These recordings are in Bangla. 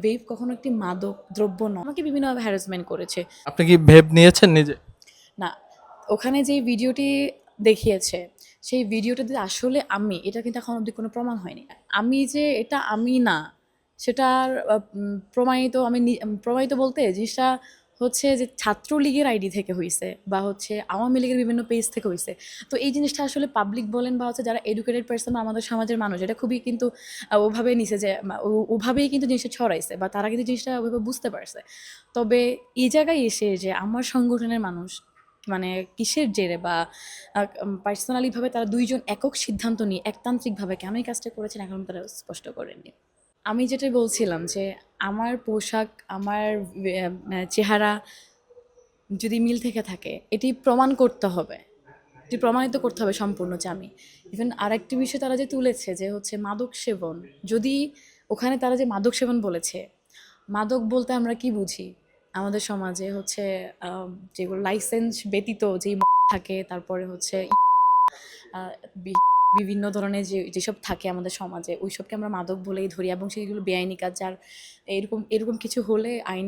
ভেপ কখনো একটি মাদক দ্রব্য নয়। আমাকে বিভিন্নভাবে হ্যারাসমেন্ট করেছে। আপনি কি ভেব নিয়েছেন নিজে? না, ওখানে যেই ভিডিওটি দেখিয়েছে, সেই ভিডিওটাতে আসলে আমি, এটা কিন্তু এখন অব্দি কোনো প্রমাণ হয়নি। আমি যে এটা আমি না, সেটার প্রমাণিত প্রমাণিত বলতে জিনিসটা হচ্ছে যে ছাত্রলীগের আইডি থেকে হইছে বা হচ্ছে আওয়ামী লীগের বিভিন্ন পেজ থেকে হইছে। তো এই জিনিসটা আসলে পাবলিক বলেন বা হচ্ছে যারা এডুকেটেড পার্সন বা আমাদের সমাজের মানুষ, এটা খুবই কিন্তু ওভাবে নিছে যে ওভাবেই কিন্তু জিনিসটা ছড়াইছে বা তারা কিন্তু জিনিসটা ওইভাবে বুঝতে পারছে। তবে এই জায়গায় এসে যে আমার সংগঠনের মানুষ মানে কিসের জেরে বা পার্সোনালিভাবে তারা দুইজন একক সিদ্ধান্ত নিয়ে একতান্ত্রিকভাবে কেন এই কাজটা করেছেন এখন তারা স্পষ্ট করেননি। আমি যেটা বলছিলাম যে আমার পোশাক, আমার চেহারা যদি মিল থেকে থাকে, এটি প্রমাণ করতে হবে, এটি প্রমাণিত করতে হবে সম্পূর্ণ যে আমি। ইভেন আরেকটি বিষয় তারা যে তুলেছে যে হচ্ছে মাদক সেবন, যদি ওখানে তারা যে মাদক সেবন বলেছে, মাদক বলতে আমরা কি বুঝি আমাদের সমাজে হচ্ছে যেগুলো লাইসেন্স ব্যতীত যেই থাকে, তারপরে হচ্ছে আহ, বি- বিভিন্ন ধরনের যেসব থাকে আমাদের সমাজে, ওইসবকে আমরা মাদক বলেই ধরি এবং সেইগুলো বেআইনি কাজ। যার এরকম এরকম কিছু হলে আইন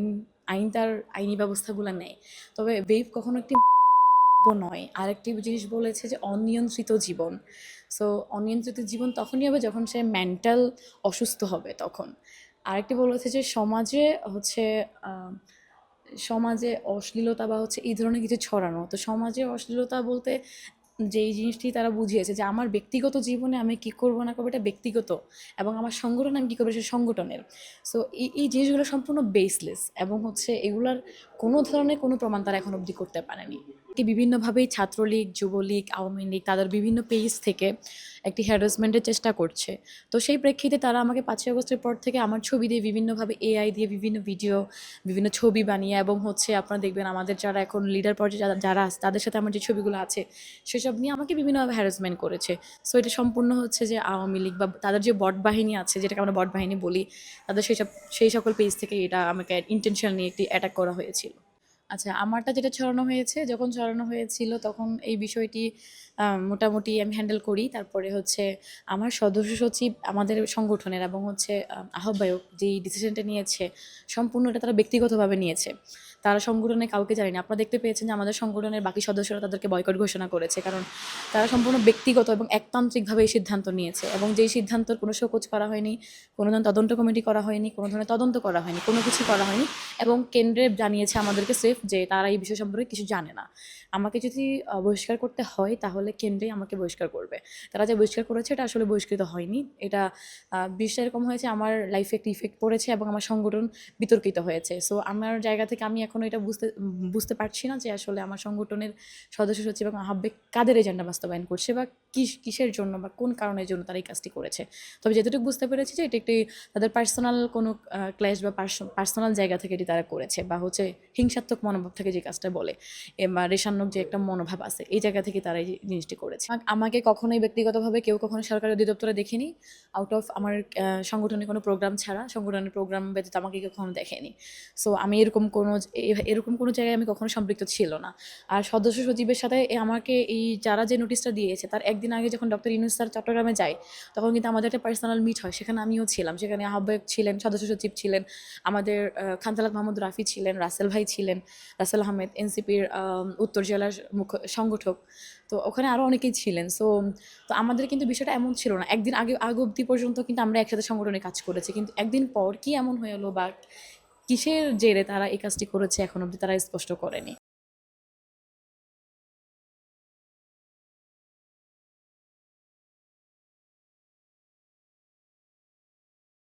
আইন তার আইনি ব্যবস্থাগুলো নেয়। তবে বেইফ কখনো একটি নয়। আরেকটি জিনিস বলেছে যে অনিয়ন্ত্রিত জীবন। সো অনিয়ন্ত্রিত জীবন তখনই হবে যখন সে মেন্টাল অসুস্থ হবে তখন। আরেকটি বলেছে যে সমাজে হচ্ছে আহ, সমাজে অশ্লীলতা বা হচ্ছে এই ধরনের কিছু ছড়ানো। তো সমাজে অশ্লীলতা বলতে যেই জিনিসটি তারা বুঝিয়েছে যে আমার ব্যক্তিগত জীবনে আমি কী করবো না করবো এটা ব্যক্তিগত, এবং আমার সংগঠনে আমি কী করবো সে সংগঠনের। সো এই জিনিসগুলো সম্পূর্ণ বেসলেস এবং হচ্ছে এগুলার কোনো ধরনের কোনো প্রমাণ তারা এখন অবধি করতে পারেনি। কি বিভিন্নভাবেই ছাত্রলীগ, যুবলীগ, আওয়ামী লীগ তাদের বিভিন্ন পেজ থেকে একটি হ্যারাসমেন্টের চেষ্টা করছে। তো সেই প্রেক্ষিতে তারা আমাকে 5ই আগস্টের পর থেকে আমার ছবি দিয়ে বিভিন্নভাবে এআই দিয়ে বিভিন্ন ভিডিও, বিভিন্ন ছবি বানিয়ে, এবং হচ্ছে আপনারা দেখবেন আমাদের যারা এখন লিডার পর্যায়ে যারা আছে তাদের সাথে আমার যে ছবিগুলো আছে সেসব নিয়ে আমাকে বিভিন্নভাবে হ্যারাসমেন্ট করেছে। সো এটা সম্পূর্ণ হচ্ছে যে আওয়ামী লীগ বা তাদের যে বট বাহিনী আছে, যেটাকে আমরা বট বাহিনী বলি, তাদের সেই সকল পেজ থেকে এটা আমাকে ইন্টেনশন নিয়ে একটি অ্যাটাক করা হয়েছিল। আচ্ছা, আমারটা যেটা ছড়ানো হয়েছে, যখন ছড়ানো হয়েছিল তখন এই বিষয়টি মোটামুটি আমি হ্যান্ডেল করি। তারপরে হচ্ছে আমার সদস্য সচিব আমাদের সংগঠনের এবং হচ্ছে আহ্বায়ক যেই ডিসিশনটা নিয়েছে, সম্পূর্ণ এটা তারা ব্যক্তিগতভাবে নিয়েছে। তারা সংগঠনে কাউকে জানেনি। আপনারা দেখতে পেয়েছেন যে আমাদের সংগঠনের বাকি সদস্যরা তাদেরকে বয়কট ঘোষণা করেছে, কারণ তারা সম্পূর্ণ ব্যক্তিগত এবং একতান্ত্রিকভাবে এই সিদ্ধান্ত নিয়েছে, এবং যেই সিদ্ধান্তর কোনো শোকজ করা হয়নি, কোনো ধরনের তদন্ত কমিটি করা হয়নি, কোনো ধরনের তদন্ত করা হয়নি, কোনো কিছু করা হয়নি। এবং কেন্দ্রে জানিয়েছে আমাদেরকে সেফ যে তারা এই বিষয় সম্পর্কে কিছু জানে না। আমাকে যদি বহিষ্কার করতে হয় তাহলে কেন্দ্রেই আমাকে বহিষ্কার করবে। তারা যে বহিষ্কার করেছে এটা আসলে বহিষ্কৃত হয়নি। এটা বিষয়টা এরকম হয়েছে, আমার লাইফে একটা ইফেক্ট পড়েছে এবং আমার সংগঠন বিতর্কিত হয়েছে। সো আমার জায়গা থেকে আমি এখনও এটা বুঝতে পারছি না যে আসলে আমার সংগঠনের সদস্য সচিব এবং আহ্বায়ক কাদের এজেন্ডা বাস্তবায়ন করছে বা কিসের জন্য বা কোন কারণের জন্য তারা এই কাজটি করেছে। তবে যেটুকু বুঝতে পেরেছি যে এটা একটি তাদের পার্সোনাল কোনো ক্ল্যাশ বা পার্সোনাল জায়গা থেকে এটি তারা করেছে, বা হচ্ছে হিংসাত্মক মনোভাব থেকে যে কাজটা বলে বা রেশান্নক যে একটা মনোভাব আছে, এই জায়গা থেকে তারা এই জিনিসটি করেছে। আমাকে কখনোই ব্যক্তিগতভাবে কেউ কখনো সরকারি অধিদপ্তরে দেখেনি, আউট অফ আমার সংগঠনের কোনো প্রোগ্রাম ছাড়া, সংগঠনের প্রোগ্রাম ব্যতীত আমাকে কখনো দেখেনি। সো আমি এরকম কোনো জায়গায় আমি কখনো সম্পৃক্ত ছিল না। আর সদস্য সচিবের সাথে আমাকে এই যারা যে নোটিশটা দিয়েছে তার একদিন আগে যখন ডক্টর ইউনূস স্যার চট্টগ্রামে যায়, তখন কিন্তু আমাদের একটা পার্সোনাল মিট হয়, সেখানে আমিও ছিলাম। সেখানে আহ্বায়ক ছিলেন, সদস্য সচিব ছিলেন, আমাদের খানতালাত মাহমুদ রাফি ছিলেন, রাসেল ভাই ছিলেন, রাসেল আহমেদ এনসিপির উত্তর জেলার মুখ্য সংগঠক। তো ওখানে আরও অনেকেই ছিলেন। তো আমাদের কিন্তু বিষয়টা এমন ছিল না, একদিন আগে অবধি পর্যন্ত কিন্তু আমরা একসাথে সংগঠনে কাজ করেছি, কিন্তু একদিন পর কি এমন হয়ে এলো বা কিসের জেরে তারা এই কাজটি করেছে এখন অবধি তারা স্পষ্ট করেনি।